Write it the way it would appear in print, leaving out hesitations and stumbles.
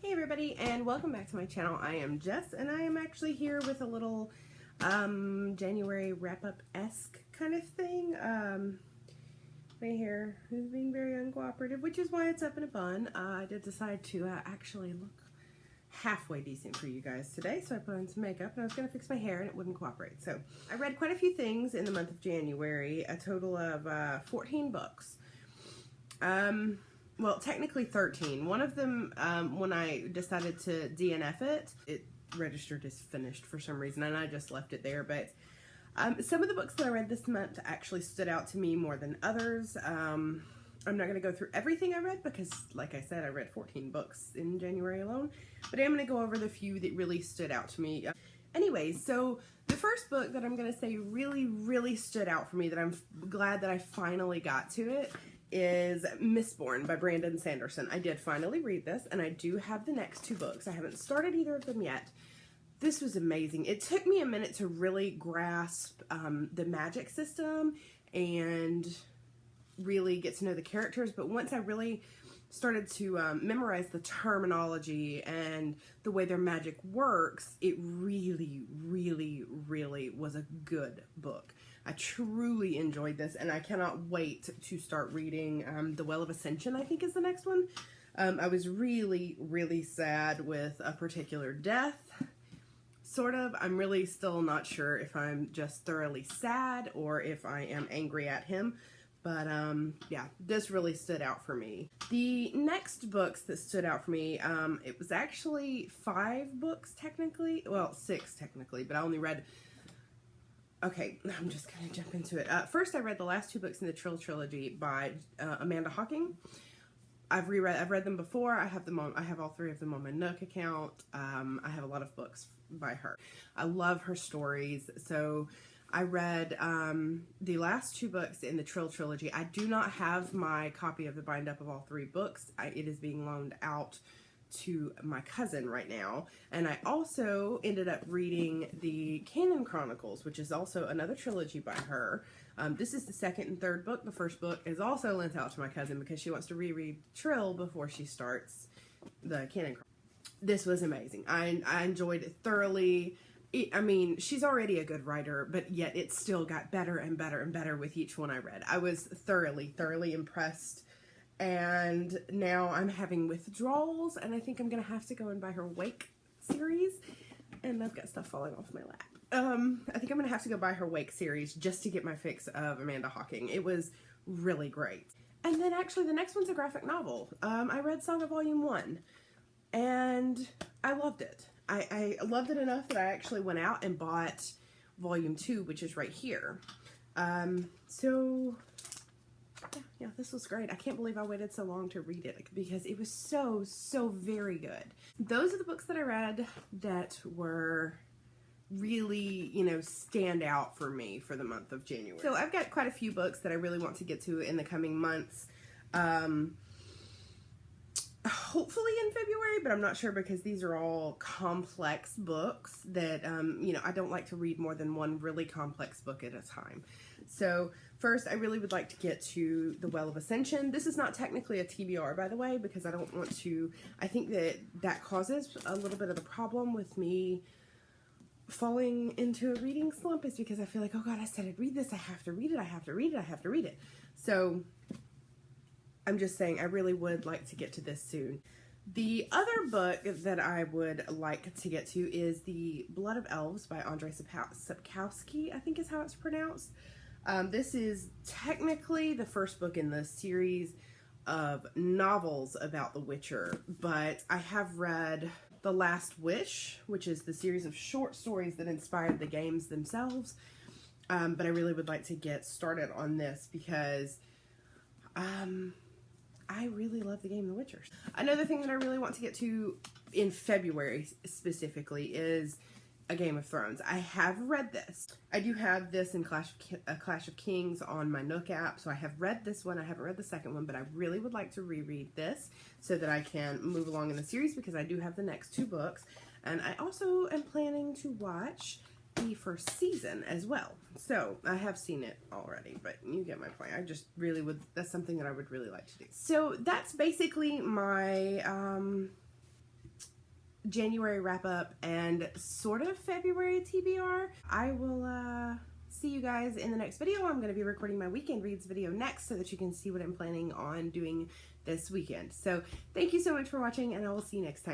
Hey everybody, and welcome back to my channel. I am Jess, and I am actually here with a little January wrap-up-esque kind of thing. My hair is being very uncooperative, which is why it's up in a bun. I did decide to actually look halfway decent for you guys today, so I put on some makeup, and I was going to fix my hair, and it wouldn't cooperate. So I read quite a few things in the month of January, a total of 14 books. Well, technically 13. One of them, when I decided to DNF it, it registered as finished for some reason, and I just left it there. But some of the books that I read this month actually stood out to me more than others. I'm not going to go through everything I read because, like I said, I read 14 books in January alone. But I am going to go over the few that really stood out to me. Anyways, so the first book that I'm going to say really stood out for me, that I'm glad that I finally got to it, is Mistborn by Brandon Sanderson. I did finally read this, and I do have the next two books. I haven't started either of them yet. This was amazing. It took me a minute to really grasp the magic system and really get to know the characters, but once I really started to memorize the terminology and the way their magic works, it really was a good book. I truly enjoyed this, and I cannot wait to start reading The Well of Ascension, I think is the next one. I was really sad with a particular death, sort of. I'm really still not sure if I'm just thoroughly sad or if I am angry at him. But, yeah, this really stood out for me. The next books that stood out for me, it was actually 5 books technically. Well, 6 technically, but I only read... Okay, I'm just going to jump into it. First, I read the last 2 books in the trilogy by Amanda Hocking. I've read them before. I have all 3 of them on my Nook account. I have a lot of books by her. I love her stories. So I read the last 2 books in the trilogy. I do not have my copy of the bind up of all 3 books. It is being loaned out to my cousin right now, and I also ended up reading the Canon Chronicles, which is also another trilogy by her. This is the 2nd and 3rd book. The first book is also lent out to my cousin because she wants to reread Trill before she starts the Canon Chronicles. This was amazing. I enjoyed it thoroughly. I mean, she's already a good writer, but yet it still got better and better with each one I read. I was thoroughly impressed. And now I'm having withdrawals, and I think I'm going to have to go and buy her Wake series. And I've got stuff falling off my lap. I think I'm going to have to go buy her Wake series just to get my fix of Amanda Hocking. It was really great. And then actually the next one's a graphic novel. I read Saga Volume 1, and I loved it. I loved it enough that I actually went out and bought Volume 2, which is right here. Yeah, this was great. I can't believe I waited so long to read it because it was so very good. Those are the books that I read that were really, stand out for me for the month of January. So I've got quite a few books that I really want to get to in the coming months. Hopefully in February, but I'm not sure because these are all complex books that, I don't like to read more than one really complex book at a time. So first, I really would like to get to The Well of Ascension. This is not technically a TBR, by the way, because I don't want to, I think that causes a little bit of the problem with me falling into a reading slump, is because I feel like, oh God, I said I'd read this, I have to read it, I have to read it, I have to read it. So I'm just saying I really would like to get to this soon. The other book that I would like to get to is The Blood of Elves by Andrzej Sapkowski, I think is how it's pronounced. This is technically the first book in the series of novels about The Witcher, but I have read The Last Wish, which is the series of short stories that inspired the games themselves. But I really would like to get started on this because I really love the game The Witcher. Another thing that I really want to get to in February specifically is A Game of Thrones. I have read this. I do have this in Clash of Kings on my Nook app, so I have read this one. I haven't read the second one, but I really would like to reread this so that I can move along in the series because I do have the next 2 books. And I also am planning to watch the first season as well. So I have seen it already, but you get my point. I just really would, that's something that I would really like to do. So that's basically my January wrap up and sort of February TBR. I will see you guys in the next video. I'm going to be recording my weekend reads video next so that you can see what I'm planning on doing this weekend. So thank you so much for watching, and I will see you next time.